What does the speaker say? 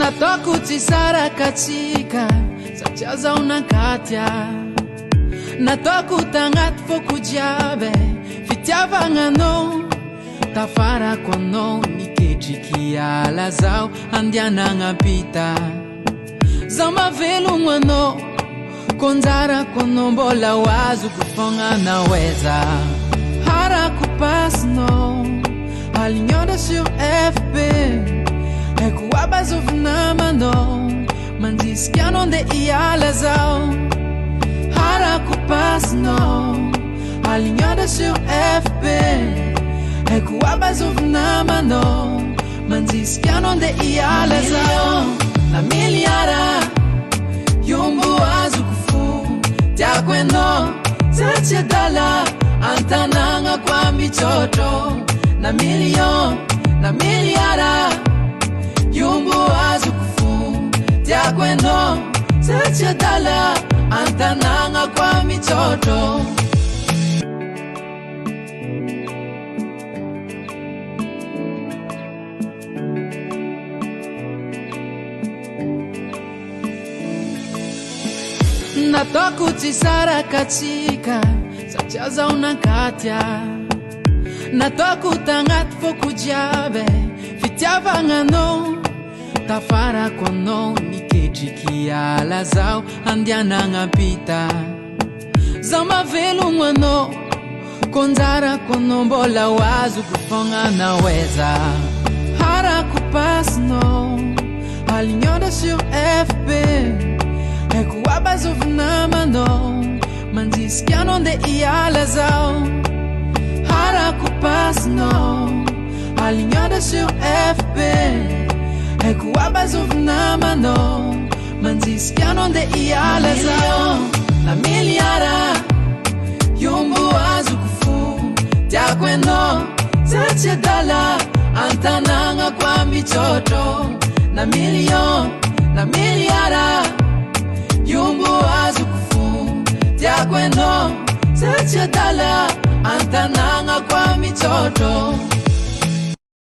Nataoko tsy sara katsika satria zaho nankatya. Nataoko tagnaty foko jiaby fitiavagnanao. Tafarako anao niketriky ala zaho andianagnapita. Zaho mavelogno anao konjarako anao mbola ho azoko fogna naweza. Harako passinao alignaonao sur FB. Eko abazovy namanao mandrisika anao nde hiala zaho. Harako passinao alignaonao sur FB. Eko abazovy namanao mandrisika anao nde hiala zaho. Na miliara yombo azoko fo tiako anao satria dala antanagna kwa mitrotro. Na million na miliara yombo azoko fo tiako anao satria dala antanagna kwa mitrotro. Nataoko tsy sara katsika satria zaho nankatya. Nataoko tagnaty foko jiaby fitiavagnanao. Tafarako anao niketriky ala zaho andianagnapita. Zaho mavelogno anao konjarako anao mbola ho azoko fogna naweza. Harako passinao alignaonao sur FB. Eko abazovy namanao mandrisika anao nde hiala zaho. Harako passinao alignaonao sur FB. Eko abazovy namanao mandrisika anao nde hiala zaho. Na miliara yombo azoko fo tiako anao satria dala antanagna kwa mitrotro. Na million na miliara yombo azoko fo tiako anao satria dala antanagna kwa mitrotro.